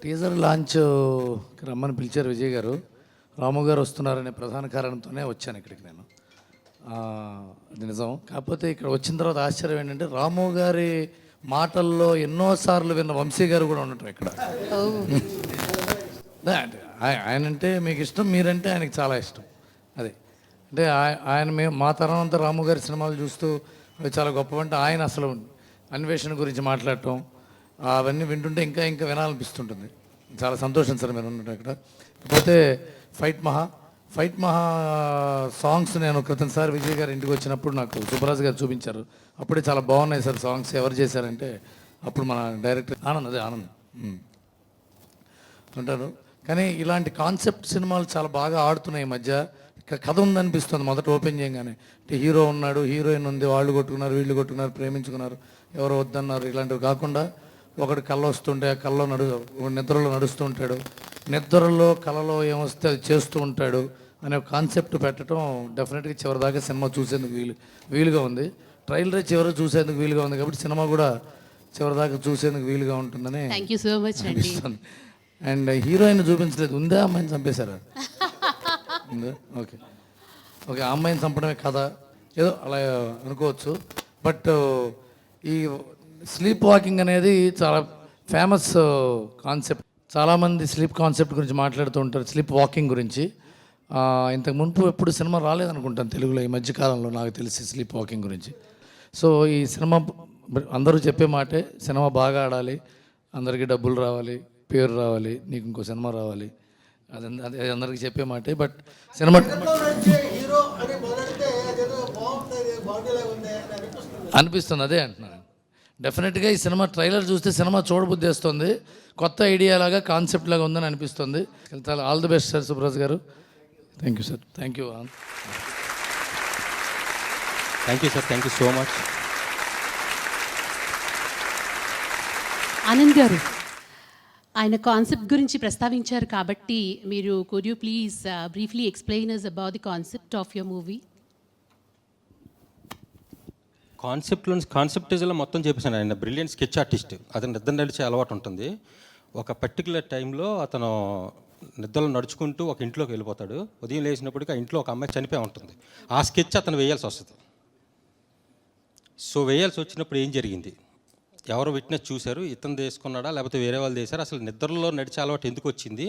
Teaser launch రమ్మని పిలిచారు విజయ్ గారు. రాము గారు వస్తున్నారనే ప్రధాన కారణంతోనే వచ్చాను ఇక్కడికి నేను. అది నిజం. కాకపోతే ఇక్కడ వచ్చిన తర్వాత ఆశ్చర్యం ఏంటంటే రాము గారి మాటల్లో ఎన్నోసార్లు విన్న వంశీ గారు కూడా ఉండటం ఇక్కడ. ఆయన అంటే మీకు ఇష్టం, మీరంటే ఆయనకి చాలా ఇష్టం. అది అంటే ఆయన మా తరం అంతా రాము గారి సినిమాలు చూస్తూ అవి చాలా గొప్పవంటే ఆయన అసలు అన్వేషణ గురించి మాట్లాడటం అవన్నీ వింటుంటే ఇంకా ఇంకా వినాలనిపిస్తుంటుంది. చాలా సంతోషం సార్ మీరు ఉన్నట్టు ఇక్కడ. కాకపోతే ఫైట్ మహా సాంగ్స్ నేను క్రితంసారి విజయ్ గారు ఇంటికి వచ్చినప్పుడు నాకు సుబ్బరాజు గారు చూపించారు. అప్పుడే చాలా బాగున్నాయి సార్ సాంగ్స్. ఎవరు చేశారంటే అప్పుడు మన డైరెక్టర్ ఆనంద్ అంటారు. కానీ ఇలాంటి కాన్సెప్ట్ సినిమాలు చాలా బాగా ఆడుతున్నాయి ఈ మధ్య. కథ ఉందనిపిస్తుంది మొదట ఓపెన్ చేయగానే. అంటే హీరో ఉన్నాడు, హీరోయిన్ ఉంది, వాళ్ళు కొట్టుకున్నారు, వీళ్ళు కొట్టుకున్నారు, ప్రేమించుకున్నారు, ఎవరో వద్దన్నారు, ఇలాంటివి కాకుండా ఒకటి కళ్ళ వస్తుంటే కళ్ళలో నిద్రలో నడుస్తూ ఉంటాడు, నిద్రలో కళలో ఏమొస్తే అది చేస్తూ ఉంటాడు అనే ఒక కాన్సెప్ట్ పెట్టడం డెఫినెట్గా చివరిదాకా సినిమా చూసేందుకు వీలుగా ఉంది. ట్రైలర్ చివరి చూసేందుకు వీలుగా ఉంది కాబట్టి సినిమా కూడా చివరిదాకా చూసేందుకు వీలుగా ఉంటుందని అనిపిస్తుంది. అండ్ హీరోయిన్ చూపించలేదు, ఉందా అమ్మాయిని చంపేశారా? ఉందా? ఓకే ఆ అమ్మాయిని చంపడమే కథ ఏదో అలా అనుకోవచ్చు. బట్ ఈ స్లీప్ వాకింగ్ అనేది చాలా ఫేమస్ కాన్సెప్ట్. చాలామంది స్లీప్ కాన్సెప్ట్ గురించి మాట్లాడుతూ ఉంటారు, స్లీప్ వాకింగ్ గురించి. ఇంతకు మునుపు ఎప్పుడు సినిమా రాలేదనుకుంటాను తెలుగులో ఈ మధ్యకాలంలో నాకు తెలిసి స్లీప్ వాకింగ్ గురించి. సో ఈ సినిమా అందరూ చెప్పే మాటే, సినిమా బాగా ఆడాలి, అందరికీ డబ్బులు రావాలి, పేరు రావాలి, నీకు ఇంకో సినిమా రావాలి, అది అందరికీ చెప్పే మాటే. బట్ సినిమా అనిపిస్తుంది, అదే అంటున్నాను. డెఫినెట్గా ఈ సినిమా ట్రైలర్ చూస్తే సినిమా చూడబుద్ధి వేస్తుంది, కొత్త ఐడియా లాగా కాన్సెప్ట్ లాగా ఉందని అనిపిస్తుంది. చాలా all the best sir Subraj garu. Thank you sir. Thank you sir. Thank you so much. Anand garu, ఆయన కాన్సెప్ట్ గురించి ప్రస్తావించారు కాబట్టి మీరు could you please briefly explain us about the concept of your movie? కాన్సెప్టేజ్లో మొత్తం చెప్పేసాను. ఆయన బ్రిలియంట్ స్కెచ్ ఆర్టిస్ట్. అతను నిద్ర నడిచే అలవాటు ఉంటుంది. ఒక పర్టికులర్ టైంలో అతను నిద్రలో నడుచుకుంటూ ఒక ఇంట్లోకి వెళ్ళిపోతాడు. ఉదయం లేచినప్పటికీ ఆ ఇంట్లో ఒక అమ్మాయి చనిపోయి ఉంటుంది. ఆ స్కెచ్ అతను వేయాల్సి వస్తుంది. సో వేయాల్సి వచ్చినప్పుడు ఏం జరిగింది, ఎవరు విట్నెస్ చూశారు, ఇతను తీసుకున్నాడా లేకపోతే వేరే వాళ్ళు చేశారు, అసలు నిద్రలో నడిచే అలవాటు ఎందుకు వచ్చింది,